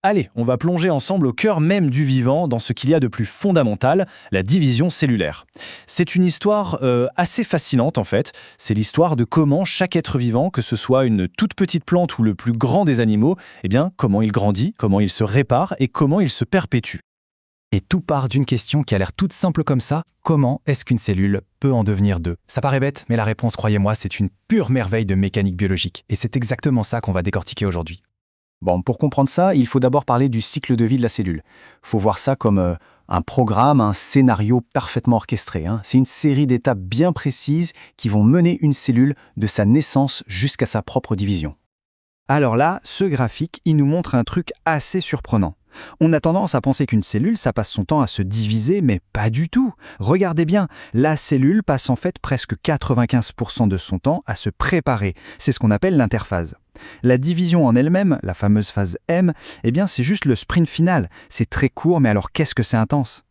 Allez, on va plonger ensemble au cœur même du vivant, dans ce qu'il y a de plus fondamental, la division cellulaire. C'est une histoire assez fascinante en fait. C'est l'histoire de comment chaque être vivant, que ce soit une toute petite plante ou le plus grand des animaux, eh bien, comment il grandit, comment il se répare et comment il se perpétue. Et tout part d'une question qui a l'air toute simple comme ça. Comment est-ce qu'une cellule peut en devenir deux? Ça paraît bête, mais la réponse, croyez-moi, c'est une pure merveille de mécanique biologique. Et c'est exactement ça qu'on va décortiquer aujourd'hui. Bon, pour comprendre ça, il faut d'abord parler du cycle de vie de la cellule. Il faut voir ça comme un programme, un scénario parfaitement orchestré. C'est une série d'étapes bien précises qui vont mener une cellule de sa naissance jusqu'à sa propre division. Alors là, ce graphique, il nous montre un truc assez surprenant. On a tendance à penser qu'une cellule, ça passe son temps à se diviser, mais pas du tout. Regardez bien, la cellule passe en fait presque 95% de son temps à se préparer. C'est ce qu'on appelle l'interphase. La division en elle-même, la fameuse phase M, eh bien c'est juste le sprint final. C'est très court, mais alors qu'est-ce que c'est intense?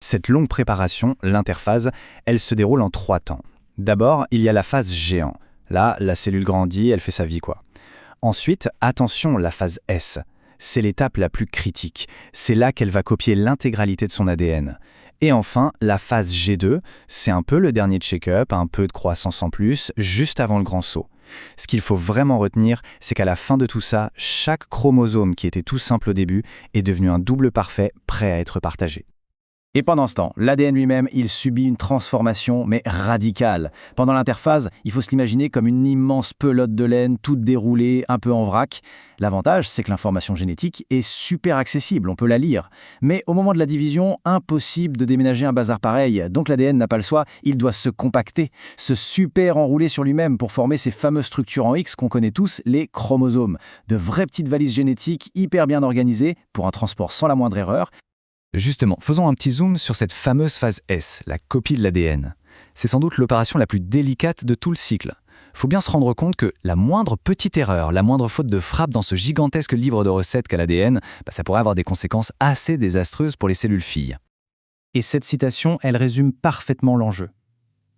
Cette longue préparation, l'interphase, elle se déroule en 3 temps. D'abord, il y a la phase géant. Là, la cellule grandit, elle fait sa vie quoi. Ensuite, attention, la phase S. C'est l'étape la plus critique. C'est là qu'elle va copier l'intégralité de son ADN. Et enfin, la phase G2, c'est un peu le dernier check-up, un peu de croissance en plus, juste avant le grand saut. Ce qu'il faut vraiment retenir, c'est qu'à la fin de tout ça, chaque chromosome qui était tout simple au début est devenu un double parfait, prêt à être partagé. Et pendant ce temps, l'ADN lui-même, il subit une transformation, mais radicale. Pendant l'interphase, il faut se l'imaginer comme une immense pelote de laine, toute déroulée, un peu en vrac. L'avantage, c'est que l'information génétique est super accessible, on peut la lire. Mais au moment de la division, impossible de déménager un bazar pareil. Donc l'ADN n'a pas le choix, il doit se compacter, se super enrouler sur lui-même pour former ces fameuses structures en X qu'on connaît tous, les chromosomes. De vraies petites valises génétiques hyper bien organisées pour un transport sans la moindre erreur. Justement, faisons un petit zoom sur cette fameuse phase S, la copie de l'ADN. C'est sans doute l'opération la plus délicate de tout le cycle. Faut bien se rendre compte que la moindre petite erreur, la moindre faute de frappe dans ce gigantesque livre de recettes qu'est l'ADN, ça pourrait avoir des conséquences assez désastreuses pour les cellules filles. Et cette citation, elle résume parfaitement l'enjeu.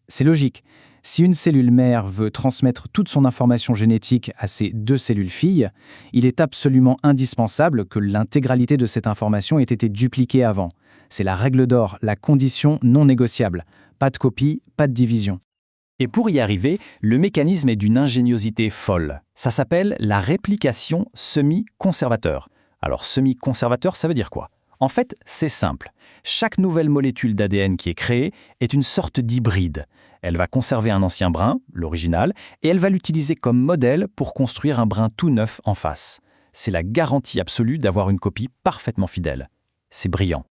C'est logique. Si une cellule mère veut transmettre toute son information génétique à ses 2 cellules filles, il est absolument indispensable que l'intégralité de cette information ait été dupliquée avant. C'est la règle d'or, la condition non négociable. Pas de copie, pas de division. Et pour y arriver, le mécanisme est d'une ingéniosité folle. Ça s'appelle la réplication semi-conservateur. Alors semi-conservateur, ça veut dire quoi? En fait, c'est simple. Chaque nouvelle molécule d'ADN qui est créée est une sorte d'hybride. Elle va conserver un ancien brin, l'original, et elle va l'utiliser comme modèle pour construire un brin tout neuf en face. C'est la garantie absolue d'avoir une copie parfaitement fidèle. C'est brillant.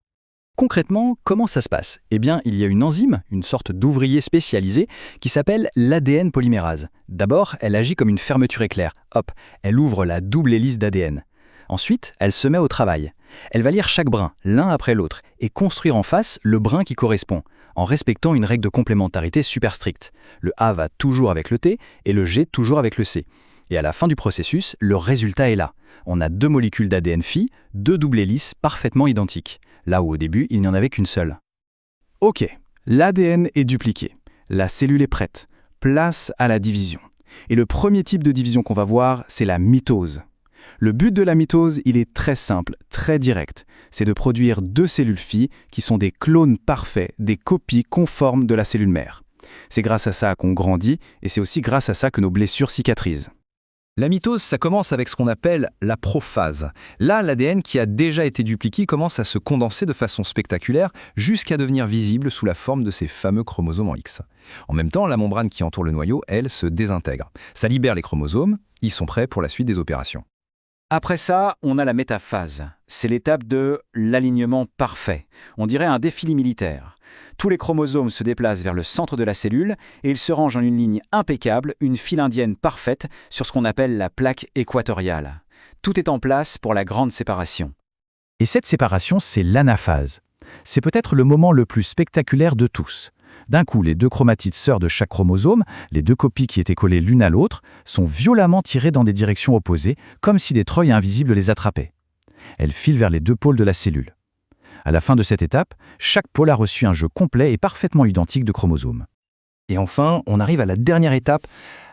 Concrètement, comment ça se passe? Eh bien, il y a une enzyme, une sorte d'ouvrier spécialisé, qui s'appelle l'ADN polymérase. D'abord, elle agit comme une fermeture éclair. Hop, elle ouvre la double hélice d'ADN. Ensuite, elle se met au travail. Elle va lire chaque brin, l'un après l'autre, et construire en face le brin qui correspond, en respectant une règle de complémentarité super stricte. Le A va toujours avec le T et le G toujours avec le C. Et à la fin du processus, le résultat est là. On a 2 molécules d'ADN filles, 2 doubles hélices parfaitement identiques, là où au début, il n'y en avait qu'une seule. Ok, l'ADN est dupliqué. La cellule est prête. Place à la division. Et le premier type de division qu'on va voir, c'est la mitose. Le but de la mitose, il est très simple, très direct. C'est de produire 2 cellules filles qui sont des clones parfaits, des copies conformes de la cellule mère. C'est grâce à ça qu'on grandit et c'est aussi grâce à ça que nos blessures cicatrisent. La mitose, ça commence avec ce qu'on appelle la prophase. Là, l'ADN qui a déjà été dupliqué commence à se condenser de façon spectaculaire jusqu'à devenir visible sous la forme de ces fameux chromosomes en X. En même temps, la membrane qui entoure le noyau, elle, se désintègre. Ça libère les chromosomes, ils sont prêts pour la suite des opérations. Après ça, on a la métaphase. C'est l'étape de l'alignement parfait. On dirait un défilé militaire. Tous les chromosomes se déplacent vers le centre de la cellule et ils se rangent en une ligne impeccable, une file indienne parfaite sur ce qu'on appelle la plaque équatoriale. Tout est en place pour la grande séparation. Et cette séparation, c'est l'anaphase. C'est peut-être le moment le plus spectaculaire de tous. D'un coup, les 2 chromatides sœurs de chaque chromosome, les 2 copies qui étaient collées l'une à l'autre, sont violemment tirées dans des directions opposées, comme si des treuils invisibles les attrapaient. Elles filent vers les 2 pôles de la cellule. À la fin de cette étape, chaque pôle a reçu un jeu complet et parfaitement identique de chromosomes. Et enfin, on arrive à la dernière étape,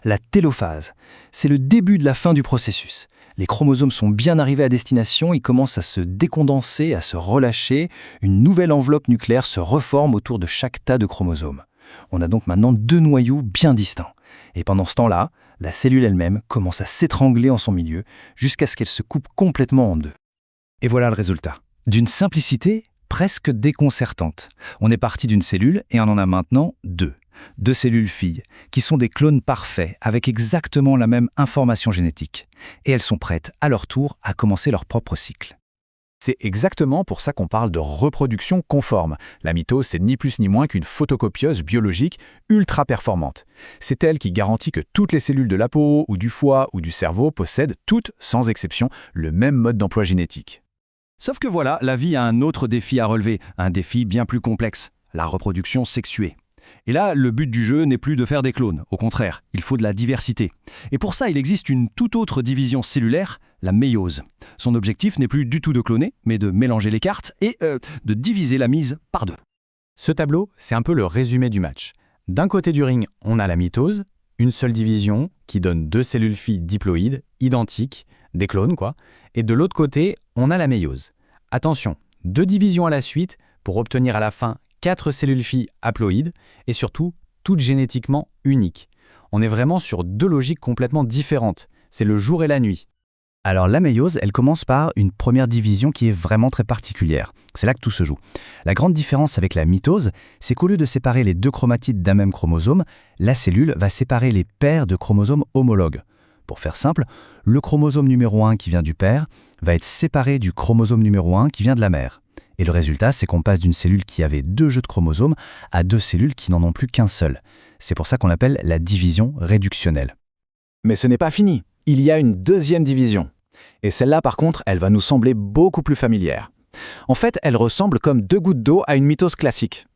la télophase. C'est le début de la fin du processus. Les chromosomes sont bien arrivés à destination, ils commencent à se décondenser, à se relâcher. Une nouvelle enveloppe nucléaire se reforme autour de chaque tas de chromosomes. On a donc maintenant 2 noyaux bien distincts. Et pendant ce temps-là, la cellule elle-même commence à s'étrangler en son milieu jusqu'à ce qu'elle se coupe complètement en 2. Et voilà le résultat. D'une simplicité presque déconcertante. On est parti d'une cellule et on en a maintenant 2. 2 cellules filles, qui sont des clones parfaits, avec exactement la même information génétique. Et elles sont prêtes, à leur tour, à commencer leur propre cycle. C'est exactement pour ça qu'on parle de reproduction conforme. La mitose, c'est ni plus ni moins qu'une photocopieuse biologique ultra performante. C'est elle qui garantit que toutes les cellules de la peau, ou du foie, ou du cerveau possèdent toutes, sans exception, le même mode d'emploi génétique. Sauf que voilà, la vie a un autre défi à relever, un défi bien plus complexe, la reproduction sexuée. Et là, le but du jeu n'est plus de faire des clones, au contraire, il faut de la diversité. Et pour ça, il existe une toute autre division cellulaire, la méiose. Son objectif n'est plus du tout de cloner, mais de mélanger les cartes et de diviser la mise par 2. Ce tableau, c'est un peu le résumé du match. D'un côté du ring, on a la mitose, une seule division qui donne 2 cellules filles diploïdes, identiques, des clones quoi. Et de l'autre côté, on a la méiose. Attention, 2 divisions à la suite pour obtenir à la fin 4 cellules filles haploïdes et surtout toutes génétiquement uniques. On est vraiment sur 2 logiques complètement différentes. C'est le jour et la nuit. Alors la méiose, elle commence par une première division qui est vraiment très particulière. C'est là que tout se joue. La grande différence avec la mitose, c'est qu'au lieu de séparer les 2 chromatides d'un même chromosome, la cellule va séparer les paires de chromosomes homologues. Pour faire simple, le chromosome numéro 1 qui vient du père va être séparé du chromosome numéro 1 qui vient de la mère. Et le résultat, c'est qu'on passe d'une cellule qui avait 2 jeux de chromosomes à 2 cellules qui n'en ont plus qu'un seul. C'est pour ça qu'on l'appelle la division réductionnelle. Mais ce n'est pas fini. Il y a une deuxième division. Et celle-là, par contre, elle va nous sembler beaucoup plus familière. En fait, elle ressemble comme 2 gouttes d'eau à une mitose classique.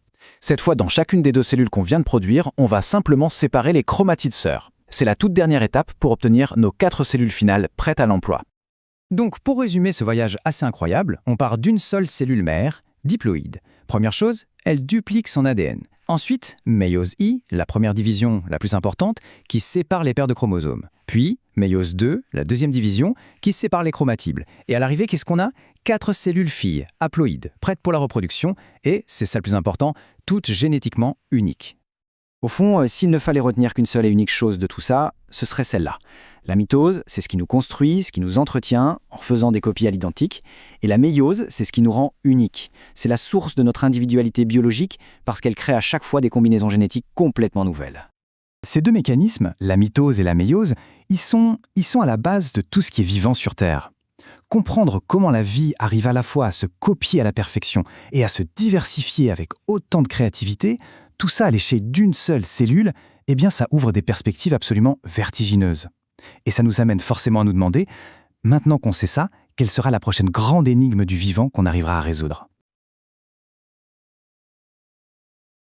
Cette fois, dans chacune des 2 cellules qu'on vient de produire, on va simplement séparer les chromatides sœurs. C'est la toute dernière étape pour obtenir nos 4 cellules finales prêtes à l'emploi. Donc, pour résumer ce voyage assez incroyable, on part d'une seule cellule mère, diploïde. Première chose, elle duplique son ADN. Ensuite, méiose I, la première division la plus importante, qui sépare les paires de chromosomes. Puis, méiose 2, la deuxième division, qui sépare les chromatibles. Et à l'arrivée, qu'est-ce qu'on a? 4 cellules filles, haploïdes, prêtes pour la reproduction, et, c'est ça le plus important, toutes génétiquement uniques. Au fond, s'il ne fallait retenir qu'une seule et unique chose de tout ça, ce serait celle-là. La mitose, c'est ce qui nous construit, ce qui nous entretient, en faisant des copies à l'identique. Et la méiose, c'est ce qui nous rend uniques. C'est la source de notre individualité biologique parce qu'elle crée à chaque fois des combinaisons génétiques complètement nouvelles. Ces 2 mécanismes, la mitose et la méiose, ils sont à la base de tout ce qui est vivant sur Terre. Comprendre comment la vie arrive à la fois à se copier à la perfection et à se diversifier avec autant de créativité, tout ça à l'échelle d'une seule cellule, eh bien ça ouvre des perspectives absolument vertigineuses. Et ça nous amène forcément à nous demander, maintenant qu'on sait ça, quelle sera la prochaine grande énigme du vivant qu'on arrivera à résoudre ?